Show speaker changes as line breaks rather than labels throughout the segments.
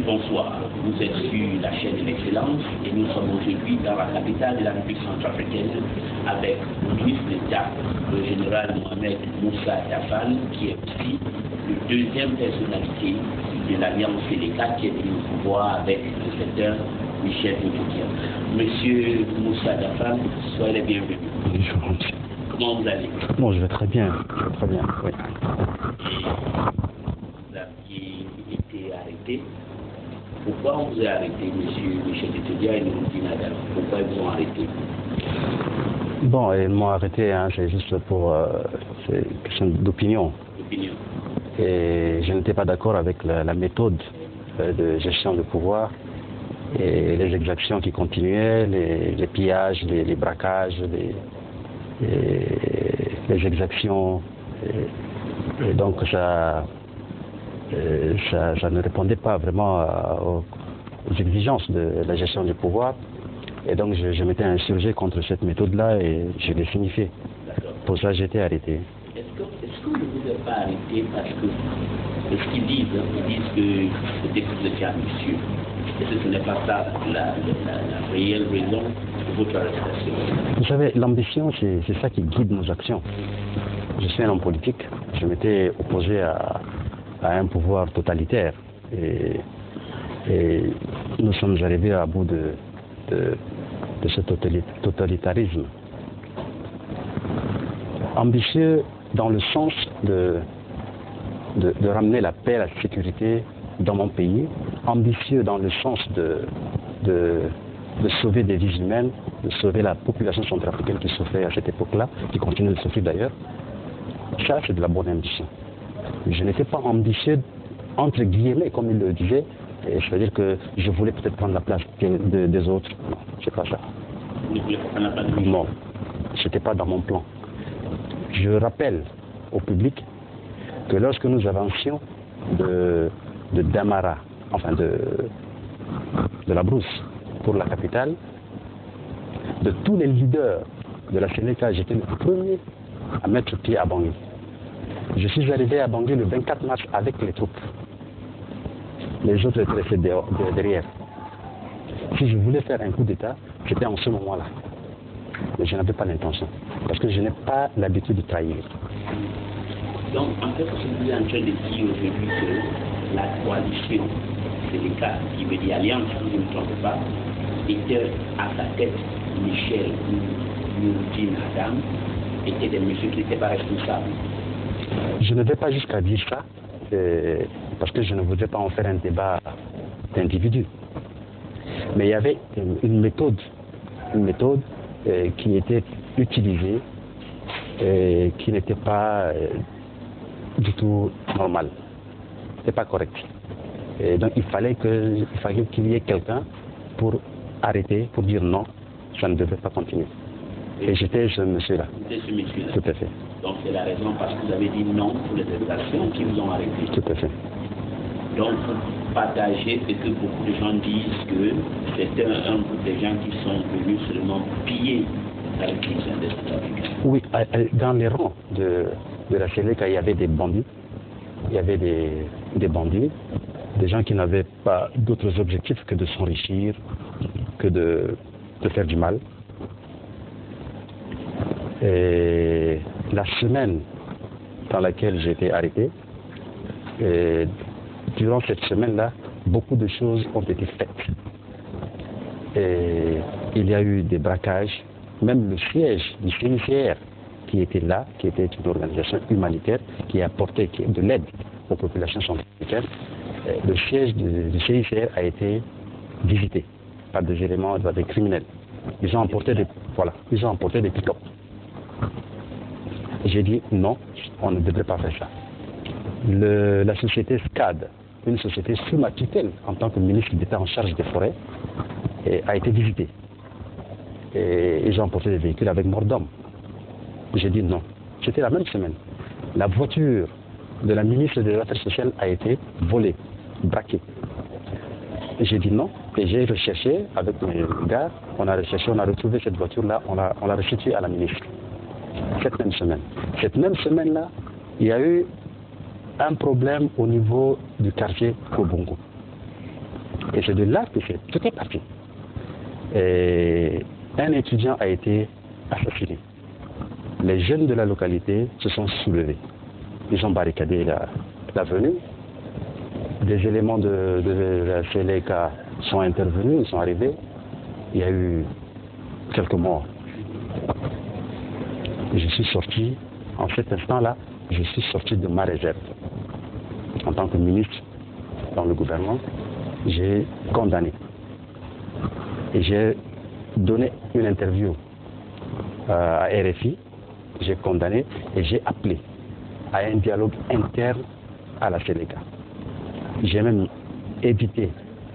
Bonsoir, vous êtes sur la chaîne de l'excellence et nous sommes aujourd'hui dans la capitale de la République centrafricaine avec le ministre d'État, le général Mohamed Moussa Dafan, qui est aussi le deuxième personnalité de l'Alliance Sénéca qui est venu au pouvoir avec le secteur Michel Boutoukia. Monsieur Moussa Dafan, soyez les bienvenus. Comment vous allez?
Bon, je vais très bien, oui.
Vous aviez été arrêté. Pourquoi on vous a arrêté, monsieur Michel Boutoukia et Nouroudine Adam? Pourquoi ils vous ont arrêté?
Bon, ils m'ont arrêté, hein, c'est juste pour c'est une question d'opinion. Et je n'étais pas d'accord avec la méthode de gestion du pouvoir et les exactions qui continuaient, les pillages, les braquages, les exactions. Et donc ça ne répondait pas vraiment aux exigences de la gestion du pouvoir. Et donc je m'étais insurgé contre cette méthode-là et je l'ai signifié. Pour ça j'ai été arrêté.
Est-ce que vous ne vous êtes pas arrêté parce que ce qu'ils disent, ils disent que c'était que vous étiez ambitieux? Est-ce que ce n'est pas ça la réelle raison de votre arrestation?
Vous savez, l'ambition, c'est ça qui guide nos actions. Je suis un homme politique, je m'étais opposé à un pouvoir totalitaire et nous sommes arrivés à bout de ce totalitarisme. Ambitieux dans le sens de ramener la paix et la sécurité dans mon pays, ambitieux dans le sens de sauver des vies humaines, de sauver la population centrafricaine qui souffrait à cette époque-là, qui continue de souffrir d'ailleurs. Ça, c'est de la bonne ambition. Je n'étais pas ambitieux, entre guillemets, comme il le disait, c'est-à-dire que je voulais peut-être prendre la place des autres. Non, c'est pas ça.
Vous ne voulez pas prendre la place des autres?
Non, c'était pas dans mon plan. Je rappelle au public que lorsque nous avancions de Damara, enfin de la Brousse pour la capitale, de tous les leaders de la Sénéca, j'étais le premier à mettre pied à Bangui. Je suis arrivé à Bangui le 24 mars avec les troupes. Les autres étaient restés derrière. Si je voulais faire un coup d'État, c'était en ce moment-là. Mais je n'avais pas l'intention, parce que je n'ai pas l'habitude de trahir.
Donc, en fait, vous êtes en train de dire aujourd'hui que la coalition Sénéca, qui veut dire alliance, si je ne me trompe pas, était à sa tête Michel Nouroudine Adam, étaient des messieurs qui n'étaient pas responsables.
Je ne vais pas jusqu'à dire ça, parce que je ne voudrais pas en faire un débat d'individus. Mais il y avait une méthode qui était utilisée et qui n'était pas du tout normale. C'était pas correct. Et donc il fallait qu'il y ait quelqu'un pour arrêter, pour dire non, ça ne devait pas continuer. Et j'étais ce monsieur-là.
C'était ce monsieur-là.
Tout à fait.
Donc c'est la raison parce que vous avez dit non pour les exactions qui vous ont arrêté.
Tout à fait.
Donc vous partagez ce que beaucoup de gens disent que c'était un groupe de gens qui sont venus seulement piller la République centrafricaine.
Oui, dans les rangs de la Sénéca, il y avait des bandits. Il y avait des bandits, des gens qui n'avaient pas d'autres objectifs que de s'enrichir, que de faire du mal. Et la semaine dans laquelle j'ai été arrêté, et durant cette semaine-là, beaucoup de choses ont été faites. Et il y a eu des braquages, même le siège du CICR qui était là, qui était une organisation humanitaire qui apportait de l'aide aux populations centrafricaines. Le siège du CICR a été visité par des éléments, des criminels. Ils ont emporté des pick-up. J'ai dit non, on ne devrait pas faire ça. La société SCAD, une société sous ma tutelle en tant que ministre d'État en charge des forêts, a été visitée. Et ils ont emporté des véhicules avec mort d'homme. J'ai dit non. C'était la même semaine. La voiture de la ministre des Affaires sociales a été volée, braquée. J'ai dit non, et j'ai recherché avec mes gars, on a recherché, on a retrouvé cette voiture-là, on l'a restituée à la ministre. Cette même semaine. Cette même semaine-là, il y a eu un problème au niveau du quartier Kobongo. Et c'est de là que tout est parti. Et un étudiant a été assassiné. Les jeunes de la localité se sont soulevés. Ils ont barricadé l'avenue. Des éléments de la CLK sont intervenus, ils sont arrivés. Il y a eu quelques morts. Je suis sorti, en cet instant-là, je suis sorti de ma réserve. En tant que ministre dans le gouvernement, j'ai condamné. Et j'ai donné une interview à RFI, j'ai condamné et j'ai appelé à un dialogue interne à la CLK. J'ai même édité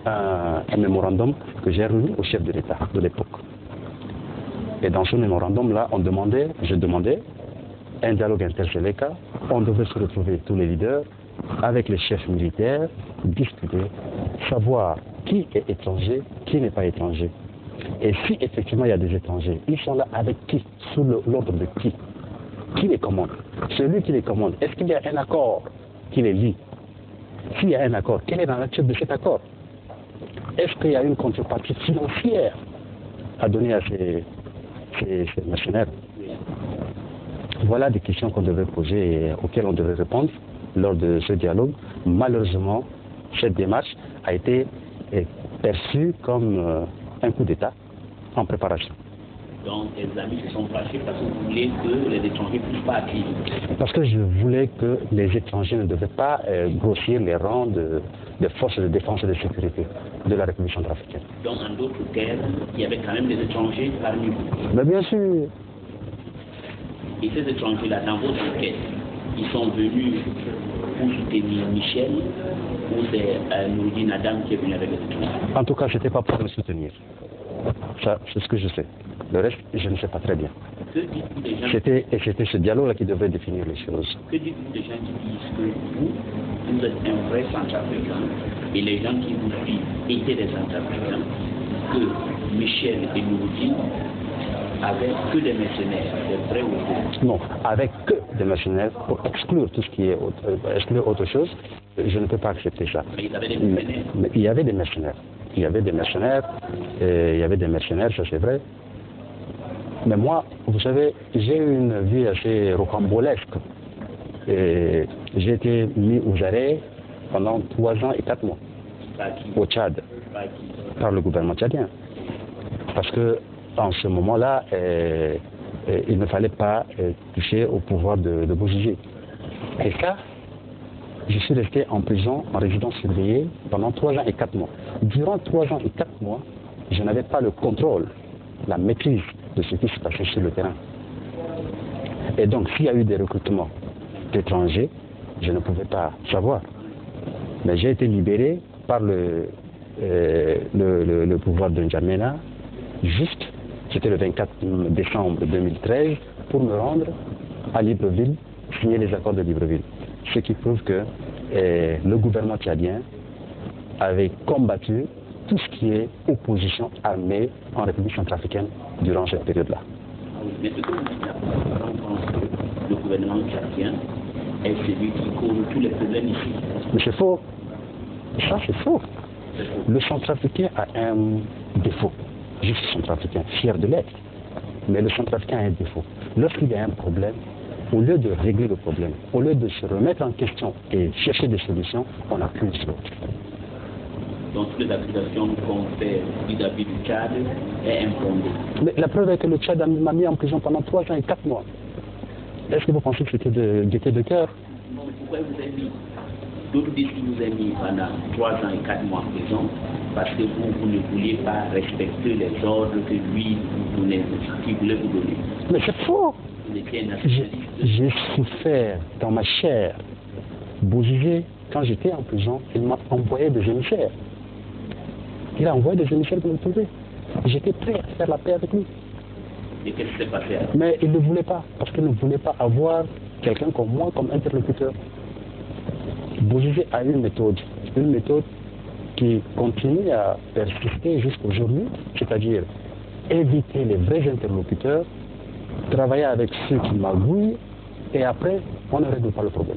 un mémorandum que j'ai remis au chef de l'État de l'époque. Et dans ce mémorandum-là, je demandais un dialogue inter-CLK. On devait se retrouver tous les leaders avec les chefs militaires, discuter, savoir qui est étranger, qui n'est pas étranger. Et si effectivement il y a des étrangers, ils sont là avec qui? Sous l'ordre de qui? Qui les commande? Celui qui les commande, est-ce qu'il y a un accord qui les lie? S'il y a un accord, quelle est la nature de cet accord? Est-ce qu'il y a une contrepartie financière à donner à ces mercenaires? Voilà des questions qu'on devait poser et auxquelles on devait répondre lors de ce dialogue. Malheureusement, cette démarche a été perçue comme un coup d'État en préparation.
Donc, les amis se sont fâchés parce que vous voulez que les étrangers ne puissent pas acquérir.
Parce que je voulais que les étrangers ne devaient pas grossir les rangs des forces de défense et de sécurité de la République centrafricaine.
Donc, en d'autres termes, il y avait quand même des étrangers parmi vous.
Mais bien sûr.
Et ces étrangers-là, dans votre enquête, ils sont venus pour soutenir Michel ou c'est Noureddine Adam qui est venu avec les étrangers?
En tout cas, ce n'était pas pour me soutenir. Ça, c'est ce que je sais. Le reste, je ne sais pas très bien.
Que dites-vous des gens
C'était ce dialogue-là qui devait définir les choses.
Que dites-vous des gens qui disent que vous êtes un vrai Centrafricain et les gens qui vous suivent étaient des Centrafricains, que Michel et Noureddine avaient que des mercenaires, des vrais ou faux?
Non, avec que des mercenaires pour exclure tout ce qui est exclure autre chose, je ne peux pas accepter ça.
Mais ils avaient des mercenaires.
Mais il y avait des mercenaires. Il y avait des mercenaires, ça c'est vrai. Mais moi, vous savez, j'ai eu une vie assez rocambolesque. J'ai été mis aux arrêts pendant 3 ans et 4 mois au Tchad par le gouvernement tchadien. Parce que en ce moment-là, il ne fallait pas toucher au pouvoir de Bozizé. Et ça, je suis resté en prison, en résidence surveillée, pendant 3 ans et 4 mois. Durant 3 ans et 4 mois, je n'avais pas le contrôle, la maîtrise de ce qui se passait sur le terrain. Et donc, s'il y a eu des recrutements d'étrangers, je ne pouvais pas savoir. Mais j'ai été libéré par le pouvoir de N'Djamena, juste, c'était le 24 décembre 2013, pour me rendre à Libreville, signer les accords de Libreville. Ce qui prouve que le gouvernement tchadien avait combattu tout ce qui est opposition armée en République centrafricaine durant cette période-là.
Mais ce que vous dites là, on pense que le gouvernement tchadien est celui qui cause tous les problèmes ici.
Mais c'est faux. Ça, c'est faux. Le centrafricain a un défaut. Je suis centrafricain, fier de l'être. Mais le centrafricain a un défaut. Lorsqu'il y a un problème, au lieu de régler le problème, au lieu de se remettre en question et chercher des solutions, on accuse l'autre.
Donc toutes les accusations qu'on fait vis-à-vis du Tchad est infondée.
Mais la preuve est que le Tchad m'a mis en prison pendant 3 ans et 4 mois. Est-ce que vous pensez que c'était de gaieté de cœur?
Non, mais pourquoi vous avez mis? D'autres disent qu'il vous a mis pendant 3 ans et 4 mois en prison parce que vous ne vouliez pas respecter les ordres que lui vous donnait, qu'il voulait vous donner.
Mais c'est faux.
Vous étiez un nationaliste.
J'ai souffert dans ma chair. Bozizé, quand j'étais en prison, il m'a envoyé des émissaires. Il a envoyé des émissaires pour me trouver. J'étais prêt à faire la paix avec lui.
Et qu'est-ce qui s'est passé?
Mais il ne voulait pas, parce qu'il ne voulait pas avoir quelqu'un comme moi comme interlocuteur. Bozizé a une méthode qui continue à persister jusqu'aujourd'hui, c'est-à-dire éviter les vrais interlocuteurs, travailler avec ceux qui magouillent, et après, on ne règle pas le problème.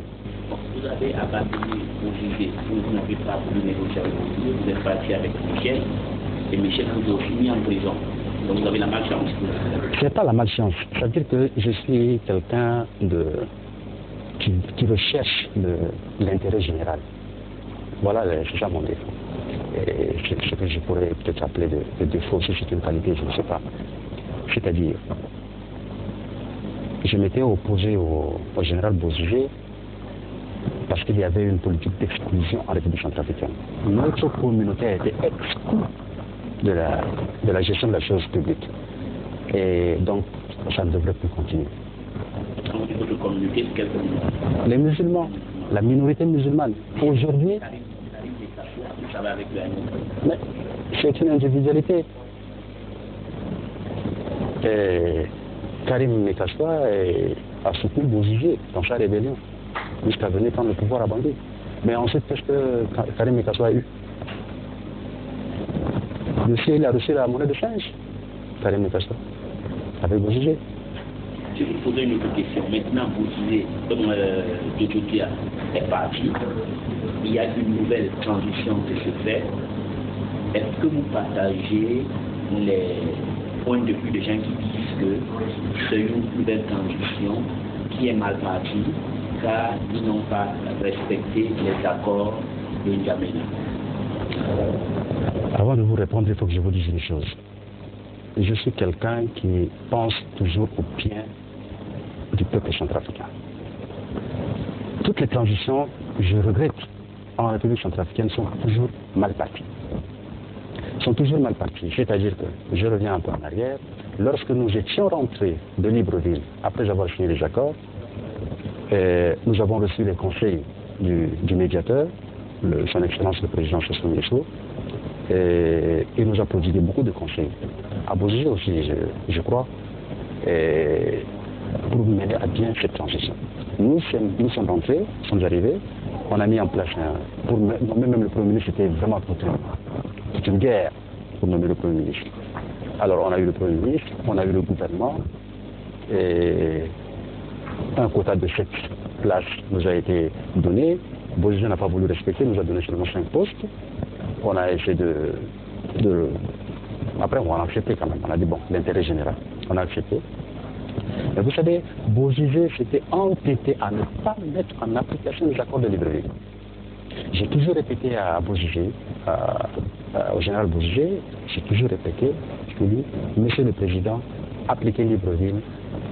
Vous avez abandonné Bozizé, vous n'avez pas voulu négocier avec Bozizé, vous êtes parti avec Michel, et Michel vous a aussi mis en prison. Donc vous avez la malchance.
C'est pas la malchance. C'est-à-dire que je suis quelqu'un qui recherche l'intérêt général. Voilà, c'est ça mon défaut. Et ce que je pourrais peut-être appeler de défaut, si c'est une qualité, je ne sais pas. C'est-à-dire, je m'étais opposé au général Bozizé parce qu'il y avait une politique d'exclusion en République centrafricaine. Notre communauté a été exclue de la gestion de la chose publique. Et donc, ça ne devrait plus continuer.
Votre communauté, quelle communauté?
Les musulmans, la minorité musulmane. Aujourd'hui, mais c'est une individualité. Et Karim Mekassoua a soutenu Bozizé dans sa rébellion jusqu'à venir prendre le pouvoir à Bangui. Mais ensuite, qu'est-ce que Karim Mekassoua a eu? Il a reçu la monnaie de change, Karim Mekassoua, avec Bozizé.
Je vous poser une autre question. Maintenant, Bozizé, comme Djokovic est parti, il y a une nouvelle transition qui se fait. Est-ce que vous partagez les points de vue des gens qui disent que c'est une nouvelle transition qui est mal partie car ils n'ont pas respecté les accords de N'Djamena?
Avant de vous répondre, il faut que je vous dise une chose. Je suis quelqu'un qui pense toujours au bien du peuple centrafricain. Toutes les transitions, je regrette, en République centrafricaine sont toujours mal parties. Sont toujours mal parties. C'est-à-dire que, je reviens un peu en arrière, lorsque nous étions rentrés de Libreville, après avoir signé les accords, nous avons reçu les conseils du médiateur, son Excellence le Président Sassou Nguesso, et il nous a prodigué beaucoup de conseils. À Bozizé aussi, je crois, pour mener à bien cette transition. Nous sommes rentrés, nous sommes arrivés, on a mis en place, pour nommer même le Premier ministre, c'était vraiment toute une guerre pour nommer le Premier ministre. Alors on a eu le Premier ministre, on a eu le gouvernement, et un quota de 7 places nous a été donné. Bozizé n'a pas voulu respecter, nous a donné seulement 5 postes. On a essayé Après, on a accepté quand même. On a dit, bon, l'intérêt général. On a accepté. Mais vous savez, Bozizé s'était entêté à ne pas mettre en application les accords de Libreville. J'ai toujours répété à Bozizé, au général Bozizé, j'ai toujours répété, je lui dis, Monsieur le Président, appliquez Libreville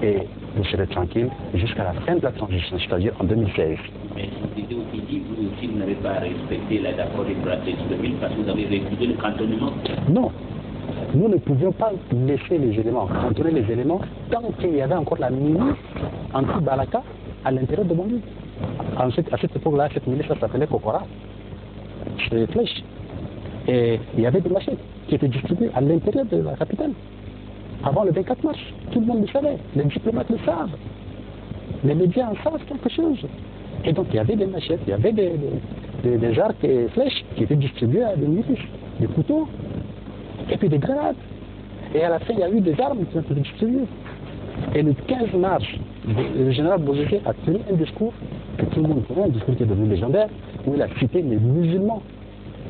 et vous serez tranquille jusqu'à la fin de la transition, c'est-à-dire en 2016.
Mais vous aussi dit, vous aussi, vous n'avez pas respecté les accords de Libreville parce que vous avez refusé le cantonnement?
Non. Nous ne pouvions pas laisser les éléments, cantonner les éléments, tant qu'il y avait encore la milice anti-Balaka à l'intérieur de Bangui. Ensuite, à cette époque-là, cette milice s'appelait Kokora. C'est des flèches. Et il y avait des machettes qui étaient distribuées à l'intérieur de la capitale. Avant le 24 mars, tout le monde le savait, les diplomates le savent, les médias en savent quelque chose. Et donc il y avait des machettes, il y avait des arcs et flèches qui étaient distribués à des milices, des couteaux, et puis des grenades. Et à la fin, il y a eu des armes qui ont été distribuées. Et le 15 mars, le général Bozizé a tenu un discours que tout le monde connaît, un discours qui est devenu légendaire, où il a cité les musulmans,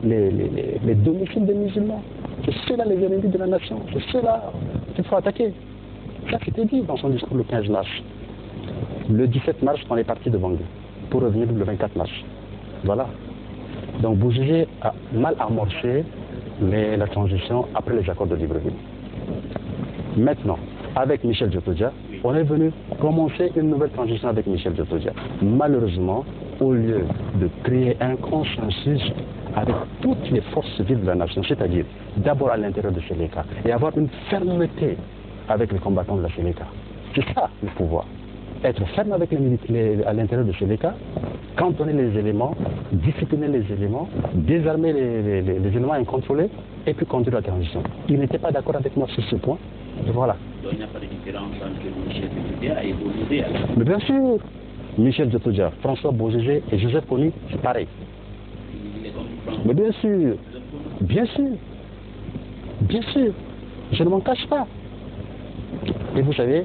les domiciles des musulmans. C'est ceux-là les ennemis de la nation, c'est ceux-là qu'il faut attaquer. Ça, c'était dit dans son discours le 15 mars. Le 17 mars, on est parti de Bangui pour revenir le 24 mars. Voilà. Donc Bozizé a mal amorcé la transition après les accords de Libreville. Maintenant, avec Michel Djokovic, on est venu commencer une nouvelle transition avec Michel Djokovic. Malheureusement, au lieu de créer un consensus avec toutes les forces vives de la nation, c'est-à-dire d'abord à l'intérieur de Séléka et avoir une fermeté avec les combattants de la Séléka. C'est ça le pouvoir. Être ferme avec à l'intérieur de Séléka, cantonner les éléments, discipliner les éléments, désarmer les éléments incontrôlés et puis conduire la transition. Il n'était pas d'accord avec moi sur ce point. Et voilà.
Donc il n'y a pas de différence entre Michel Djokovic et Bozizé.
Mais bien sûr, Michel Djokovic, François Bozizé et Joseph Kony, c'est pareil. Mais bien sûr, bien sûr, bien sûr, je ne m'en cache pas. Et vous savez,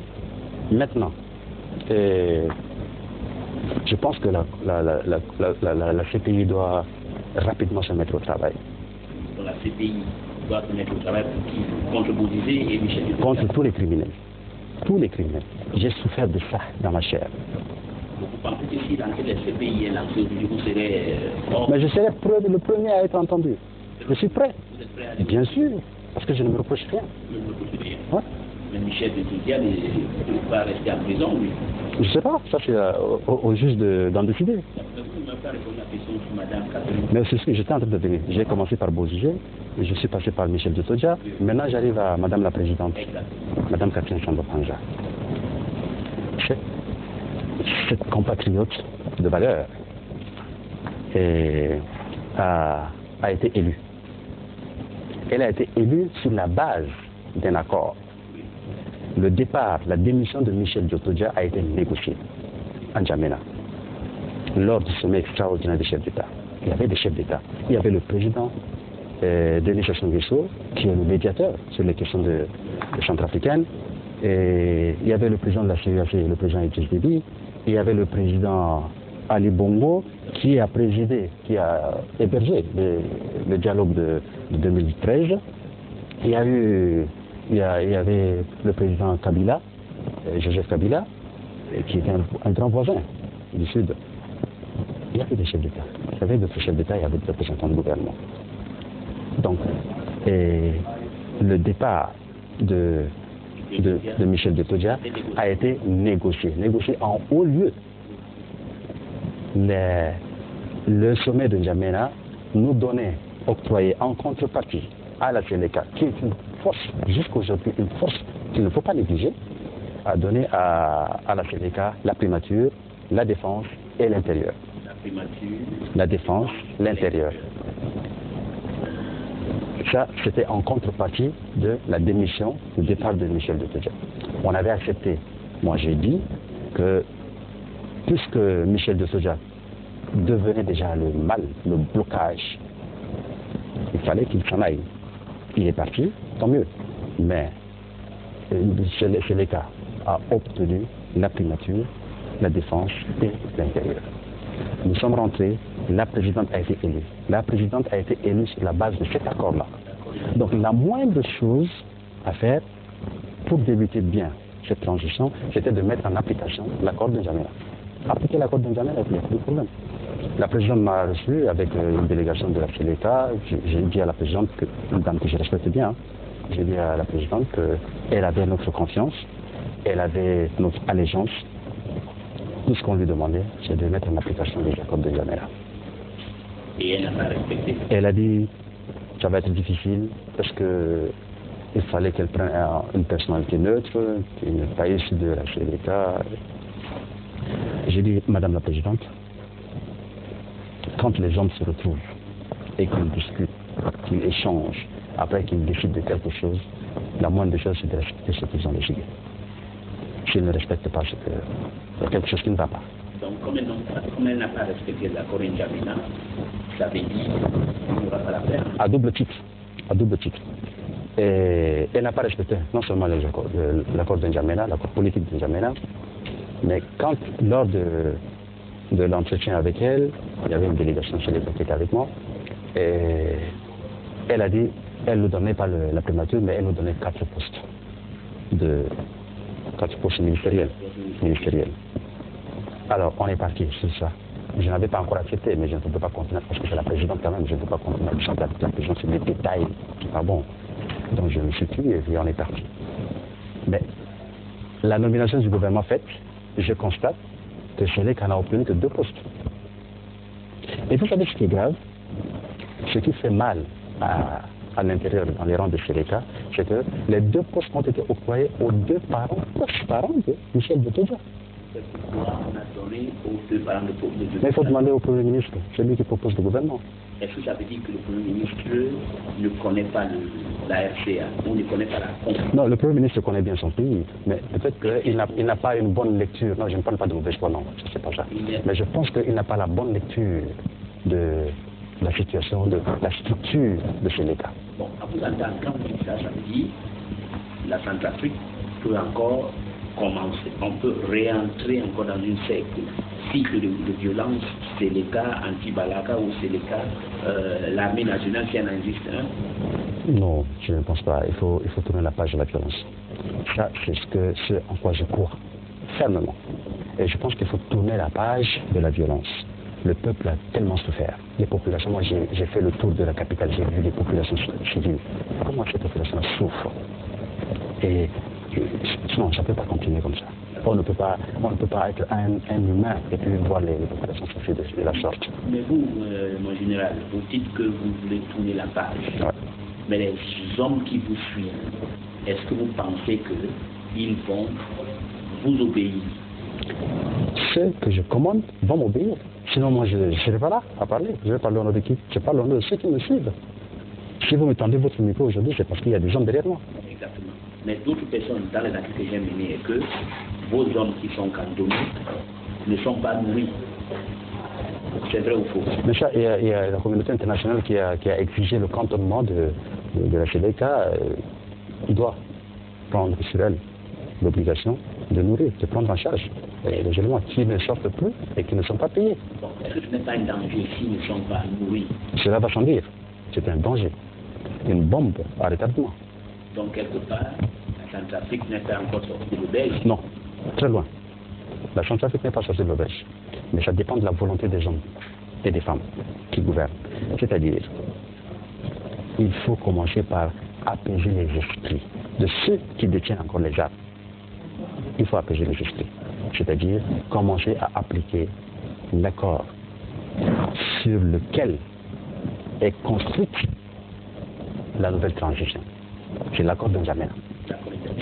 maintenant, je pense que la CPI doit rapidement se mettre au travail.
dont la CPI doit se mettre au travail pour qui? Contre Bozizé et Michel Diotodia.
Contre tous les criminels. Tous les criminels. J'ai souffert de ça dans ma chair.
Donc vous pensez que si l'enquête de la CPI est lancée aujourd'hui, vous serez
Mais je serai le premier à être entendu. Je suis prêt.
Vous êtes prêt à aller?
Bien sûr, parce que je ne me reproche rien.
Vous ne me reprochez rien.
Ouais.
Mais Michel Diotodia ne peut pas rester en prison, lui.
Je ne sais pas, ça c'est au juge d'en décider.
Vous ne m'avez pas répondu à la question sur Mme Catherine.
Mais c'est ce que j'étais en train de dire. J'ai commencé par Bozizé, je suis passé par Michel Diotodia, maintenant j'arrive à Madame la Présidente,
Exactement.
Madame Catherine Samba-Panja. Cette compatriote de valeur a été élue. Elle a été élue sur la base d'un accord. Le départ, la démission de Michel Diotodia a été négociée en N'Djamena lors du sommet extraordinaire des chefs d'État. Il y avait des chefs d'État. Il y avait le président Denis Sassou Nguesso, qui est le médiateur sur les questions de centrafricaine. Et il y avait le président de la CEAC, le président Idriss Déby. Il y avait le président Ali Bongo, qui a présidé, qui a hébergé le dialogue de 2013. Il y avait le président Kabila, Joseph Kabila, qui était un grand voisin du Sud. Il y avait des chefs d'État. Il y avait d'autres chefs d'État, il y avait des représentants du gouvernement. Donc, le départ de Michel Diotodia a été négocié en haut lieu. Le sommet de N'Djamena nous donnait, octroyé en contrepartie à la Sénéca, qui est une force, jusqu'aujourd'hui une force qu'il ne faut pas négliger, a donné à la Sénéca la primature, la défense et l'intérieur.
La primature.
La défense, l'intérieur. Ça, c'était en contrepartie de la démission, du départ de Michel Diotodia. On avait accepté. Moi, j'ai dit que, puisque Michel Diotodia devenait déjà le mal, le blocage, il fallait qu'il s'en aille. Il est parti, tant mieux. Mais Sénéca a obtenu la primature, la défense et l'intérieur. Nous sommes rentrés, la présidente a été élue. La présidente a été élue sur la base de cet accord-là. Donc la moindre chose à faire pour débuter bien cette transition, c'était de mettre en application l'accord de N'Djamena. Appliquer l'accord de N'Djamena, il n'y a plus de problème. La présidente m'a reçu avec une délégation de la Sénéca. J'ai dit à la présidente, une dame que je respecte bien, j'ai dit à la présidente qu'elle avait notre confiance, elle avait notre allégeance. Tout ce qu'on lui demandait, c'est de mettre en application les accords de N'Djamena.
Et elle n'a pas respecté.
Elle a dit que ça va être difficile parce qu'il fallait qu'elle prenne une personnalité neutre, qui n'est pas issue de la Sénéca. J'ai dit, Madame la Présidente, quand les hommes se retrouvent et qu'ils discutent, qu'ils échangent, après qu'ils décident de quelque chose, la moindre des choses, c'est de respecter ce qu'ils ont décidé. S'ils ne respectent pas, c'est qu'il y a quelque chose qui ne va pas.
Donc, comme elle n'a pas respecté l'accord N'Djamena, ça veut dire qu'il n'y aura pas la paix.
À double titre. À double titre. Et elle n'a pas respecté non seulement l'accord de N'Djamena, l'accord politique de N'Djamena, mais quand, lors de l'entretien avec elle, il y avait une délégation chez les qui était avec moi, et elle a dit, elle ne donnait pas la primature, mais elle nous donnait 4 postes ministériels. Alors, on est parti sur ça. Je n'avais pas encore accepté, mais je ne peux pas continuer, parce que c'est la présidente quand même, je ne peux pas continuer. La présidente, c'est des détails, c'est pas bon. Donc je me suis tué et puis on est parti. Mais la nomination du gouvernement faite, je constate que Sénéca n'a obtenu que 2 postes. Et vous savez ce qui est grave, ce qui fait mal à l'intérieur, dans les rangs de Sénéca, c'est que les 2 postes ont été octroyés aux 2 parents, ex-parents de Michel Diotodia.
C'est pourquoi on a donné aux 2 parents de Diotodia.
Mais il faut demander au Premier ministre, c'est lui qui propose le gouvernement.
Est-ce que ça veut dire que le Premier ministre ne connaît pas la RCA ou ne connaît pas la compagnie?
Non, le Premier ministre connaît bien son pays, mais peut-être qu'il n'a pas une bonne lecture. Non, je ne parle pas de mauvaise foi, non, c'est pas ça. Mais je pense qu'il n'a pas la bonne lecture de la situation, de la structure de Sénéca.
Bon, à vous entendre, quand vous dites ça, ça veut dire que la Centrafrique peut encore commencer. On peut réentrer encore dans une sites de violence, c'est les cas anti-Balaka ou c'est les cas l'armée nationale qui en existe un?
Non, je ne pense pas. Il faut tourner la page de la violence. Ça, c'est ce en quoi je crois fermement. Et je pense qu'il faut tourner la page de la violence. Le peuple a tellement souffert. Les populations, moi j'ai fait le tour de la capitale, j'ai vu les populations civiles. Comment ces populations souffrent. Et non, ça ne peut pas continuer comme ça. On ne peut pas être un humain et puis voir les populations souffrir de la sorte.
Mais vous, mon général, vous dites que vous voulez tourner la page.
Ouais.
Mais les hommes qui vous suivent, est-ce que vous pensez qu'ils vont vous obéir?
Ceux que je commande vont m'obéir. Sinon, moi, je ne serai pas là à parler. Je vais parler au nom de qui? Je parle au nom de ceux qui me suivent. Si vous me tendez votre micro aujourd'hui, c'est parce qu'il y a des gens derrière moi.
Exactement. Mais d'autres personnes, dans les actes que j'ai menés, est que vos hommes qui sont cantonés ne sont pas nourris. C'est vrai ou faux?
Mais ça, il y a la communauté internationale qui a exigé le cantonnement de la CDK. Il doit prendre sur elle l'obligation de nourrir, de prendre en charge les éléments qui ne sortent plus et qui ne sont pas payés.
Bon, est-ce que ce n'est pas un danger s'ils ne sont pas nourris?
Cela va sans dire. C'est un danger. Une bombe à retardement.
Donc, quelque part, la Centrafrique n'est pas encore sortie de l'auberge?
Non, très loin. La Centrafrique n'est pas sortie de l'auberge. Mais ça dépend de la volonté des hommes et des femmes qui gouvernent. C'est-à-dire, il faut commencer par apaiser les esprits de ceux qui détiennent encore les armes. Il faut apaiser les esprits. C'est-à-dire, commencer à appliquer l'accord sur lequel est construite la nouvelle transition. C'est l'accord de N'Djamena.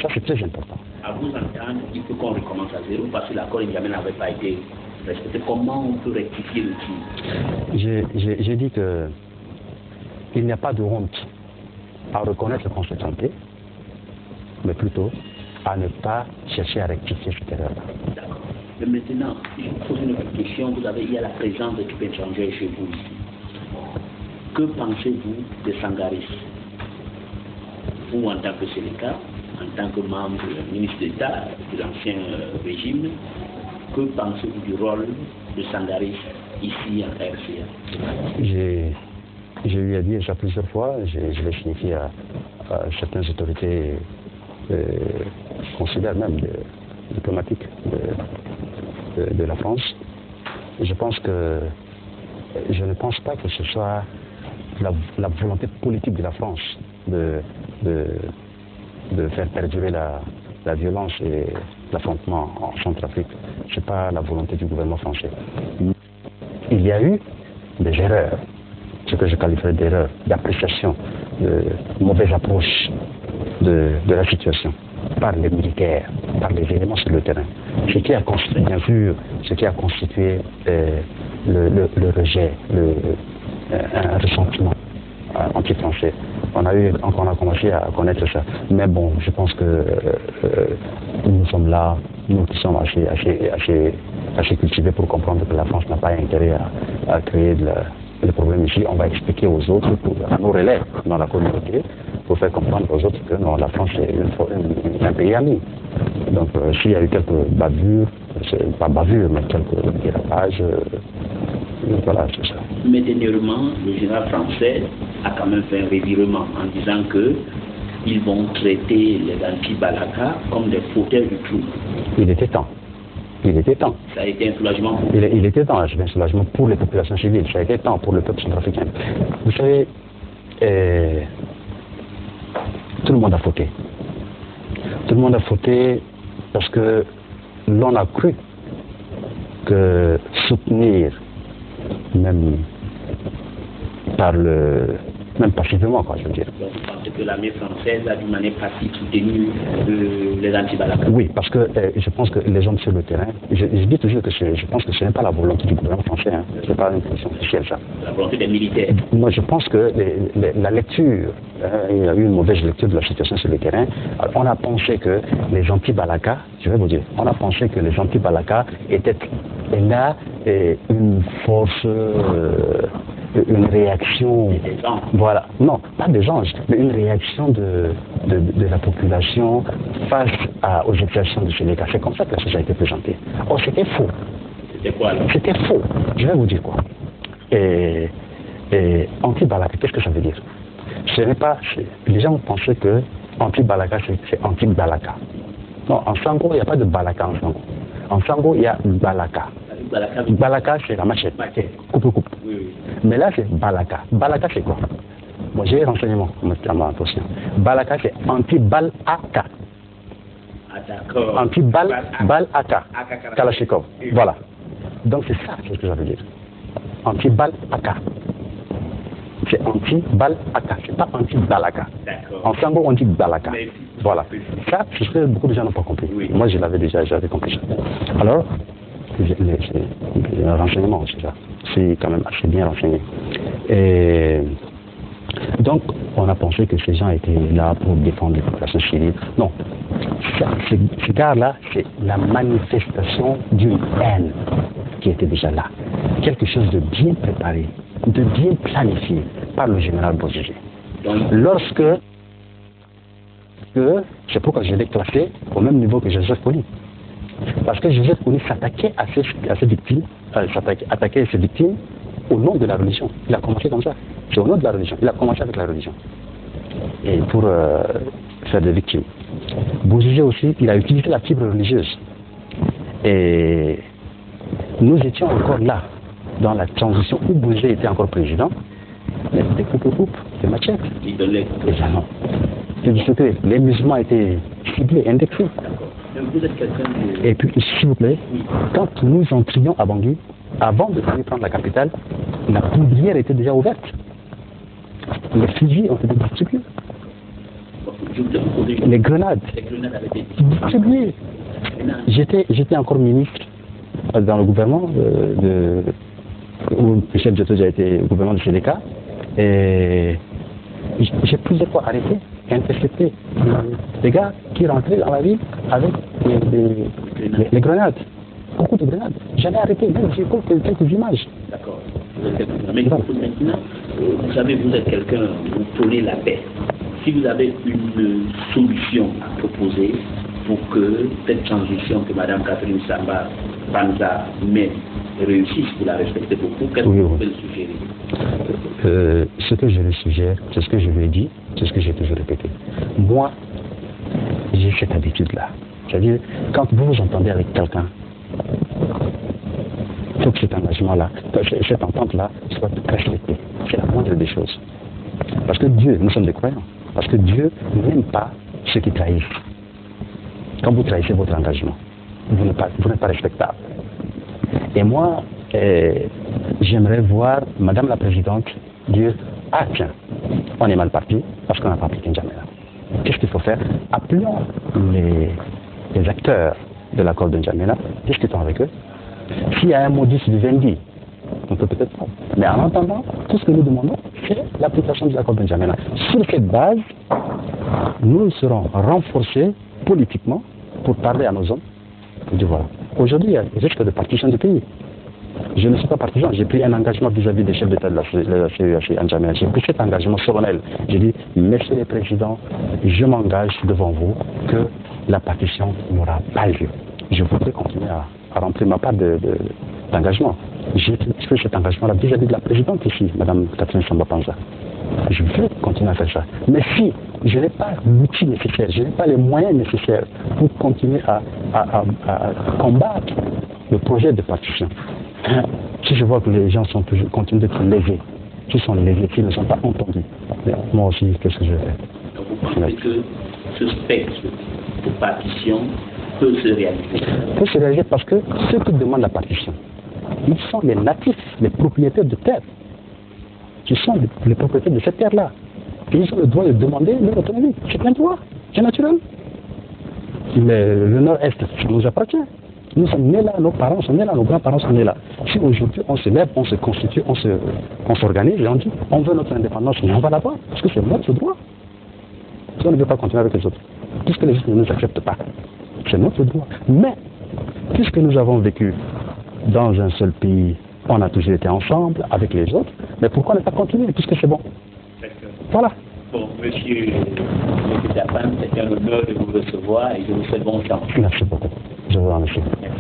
Ça, c'est très important.
À vous entendre, il faut qu'on recommence à zéro parce que l'accord de N'Djamena n'avait pas été respecté. Comment on peut rectifier le tir?
J'ai dit qu'il n'y a pas de honte à reconnaître qu'on s'est trompé, mais plutôt à ne pas chercher à rectifier cette erreur-là.
D'accord. Mais maintenant, je vous pose une autre question. Il y a la présence d'équipes étrangères chez vous ici. Que pensez-vous de Sangaris? Vous, en tant que Sénégal, en tant que membre ministre d'État de l'ancien régime, que pensez-vous du rôle de Sangaris ici en RCA?
J'ai eu à dire ça plusieurs fois, je l'ai signifié à certaines autorités consulaires même diplomatiques de la France. Je ne pense pas que ce soit la volonté politique de la France de faire perdurer la violence et l'affrontement en Centrafrique. Ce n'est pas la volonté du gouvernement français. Il y a eu des erreurs, ce que je qualifierais d'erreurs, d'appréciation, de mauvaise approche de la situation par les militaires, par les éléments sur le terrain. Ce qui a constitué, bien sûr, le rejet, un ressentiment anti-français. On a commencé à connaître ça. Mais bon, je pense que nous sommes là, nous qui sommes assez cultivés pour comprendre que la France n'a pas intérêt à créer le problème ici. On va expliquer aux autres, à nos relais dans la communauté, pour faire comprendre aux autres que non, la France est un pays ami. Donc s'il y a eu quelques bavures, pas bavures, mais quelques dérapages, voilà, c'est ça.
Mais dernièrement, le général français a quand même fait un revirement en disant que ils vont traiter les anti-Balaka comme des fauteurs du trouble.
Il était temps. Il était temps.
Ça a été un soulagement pour
il était temps, c'est un soulagement pour les populations civiles. Ça a été temps pour le peuple centrafricain. Vous savez, tout le monde a fauté. Tout le monde a fauté parce que l'on a cru que soutenir, même passivement, quoi, je veux dire.
Donc, vous pensez que l'armée française a d'une manière passive soutenu les anti-Balaka?
Oui, parce que je pense que les hommes sur le terrain, je dis toujours que je pense que ce n'est pas la volonté du gouvernement français, hein. Ce n'est pas une position officielle, ça.
La volonté des militaires?
Moi, je pense que la lecture, il y a eu une mauvaise lecture de la situation sur le terrain. Alors, on a pensé que les anti-Balaka, je vais vous dire, on a pensé que les anti-Balaka étaient là une force, une réaction, voilà, non, pas des anges, mais une réaction de la population face aux exactions de Sénégal. C'est comme ça que ça a été présenté. Or, c'était faux.
C'est quoi alors?
C'était faux. Je vais vous dire quoi. Et anti-Balaka, qu'est-ce que ça veut dire? Ce n'est pas... Les gens pensaient que anti-Balaka, c'est anti-Balaka. Non, en Sango, il n'y a pas de Balaka en Sango. En Sango, il y a Balaka. Balaka, c'est la machette. Coupe.
Oui.
Mais là, c'est Balaka. Balaka, c'est quoi? Moi, j'ai les renseignements à ma attention. Balaka, c'est anti-Balaka.
Ah, d'accord.
Anti-Balaka. Kalachnikov. Voilà. Donc, c'est ça, c'est ce que ça veut dire. Anti-Balaka. C'est anti-Balaka. C'est pas anti-Balaka. En Sango, on dit Balaka. Voilà. Ça, c'est ce que beaucoup de gens n'ont pas compris.
Oui.
Moi, j'avais compris ça. Alors, c'est un renseignement, c'est ça. C'est quand même assez bien renseigné. Et donc, on a pensé que ces gens étaient là pour défendre les populations civiles. Non. Ces gars-là, c'est la manifestation d'une haine qui était déjà là. Quelque chose de bien préparé, de bien planifié par le général Bozizé. C'est pourquoi je l'ai classé au même niveau que Joseph Kony. Parce que Joseph Kony s'attaquait à ses victimes, attaquait ses victimes au nom de la religion. Il a commencé comme ça. C'est au nom de la religion. Il a commencé avec la religion. Et pour faire des victimes. Bozizé aussi, il a utilisé la fibre religieuse. Et nous étions encore là, dans la transition où Bozizé était encore président. Mais c'était coupe, c'est machette.
Il donnait.
Déjà non. Les musulmans étaient ciblés, indexés.
Vous êtes quelqu'un de...
Et puis, s'il vous plaît, quand nous entrions à Bangui, avant de venir prendre la capitale, la poudrière était déjà ouverte. Les fusils ont été distribués. Les grenades
avaient été
distribuées. J'étais encore ministre dans le gouvernement, où le chef d'État a été au gouvernement du CDK, et j'ai plusieurs fois arrêté, intercepté des gars qui rentraient dans la ville avec les grenades. Beaucoup de grenades. J'allais arrêter, même j'ai quelques images.
D'accord. Mais maintenant, vous savez, vous êtes quelqu'un, vous prenez la paix. Si vous avez une solution à proposer pour que cette transition que Mme Catherine Samba Panza mène réussisse, vous la respectez beaucoup, qu'est-ce que vous pouvez le suggérer?
Ce que je lui suggère, c'est ce que je lui ai dit, c'est ce que j'ai toujours répété. Moi, j'ai cette habitude-là. C'est-à-dire, quand vous vous entendez avec quelqu'un, il faut que cet engagement-là, cette entente-là, soit respectée. C'est la moindre des choses. Parce que Dieu, nous sommes des croyants, parce que Dieu n'aime pas ceux qui trahissent. Quand vous trahissez votre engagement, vous n'êtes pas respectable. Et moi, j'aimerais voir Madame la Présidente dire « Ah tiens, on est mal parti parce qu'on n'a pas appliqué N'Djamena. Qu'est-ce qu'il faut faire? Appelons les acteurs de l'accord de N'Djamena, discutons avec eux. S'il y a un modus vivendi, on peut peut-être pas. Mais en attendant, tout ce que nous demandons, c'est l'application de l'accord de N'Djamena. Sur cette base, nous serons renforcés politiquement pour parler à nos hommes. Pour dire voilà. Aujourd'hui, il y a des risques de partition du pays. Je ne suis pas partisan, j'ai pris un engagement vis-à-vis des chefs d'État de la CEAC en N'Djamena. J'ai pris cet engagement solennel. J'ai dit, messieurs les présidents, je m'engage devant vous que la partition n'aura pas lieu. Je voudrais continuer à remplir ma part d'engagement. J'ai fait cet engagement-là vis-à-vis de la présidente ici, Mme Catherine Samba Panza. Je veux continuer à faire ça. Mais si je n'ai pas l'outil nécessaire, je n'ai pas les moyens nécessaires pour continuer à combattre le projet de partition, si je vois que les gens continuent d'être lésés, s'ils sont lésés, s'ils ne sont pas entendus, moi aussi, qu'est-ce que je vais faire?
Donc vous pensez que ce spectre de partition peut se réaliser?
Peut se réaliser parce que ceux qui demandent la partition, ils sont les natifs, les propriétaires de terre. Ils sont les propriétaires de cette terre-là. Et ils ont le droit de demander leur autonomie. C'est plein droit, c'est naturel. Mais le Nord-Est, ça nous appartient. Nous sommes nés là, nos parents sont nés là, nos grands-parents sont nés là. Si aujourd'hui on se lève, on se constitue, on s'organise et on dit on veut notre indépendance, mais on va l'avoir, parce que c'est notre droit. Si on ne veut pas continuer avec les autres, puisque les autres ne nous acceptent pas, c'est notre droit. Mais, puisque nous avons vécu dans un seul pays, on a toujours été ensemble avec les autres, mais pourquoi ne pas continuer, puisque c'est bon? Voilà.
Bon, monsieur Dapan, c'est un honneur de vous recevoir et je vous souhaite bon chance.
Merci beaucoup. Je vous remercie.
Merci.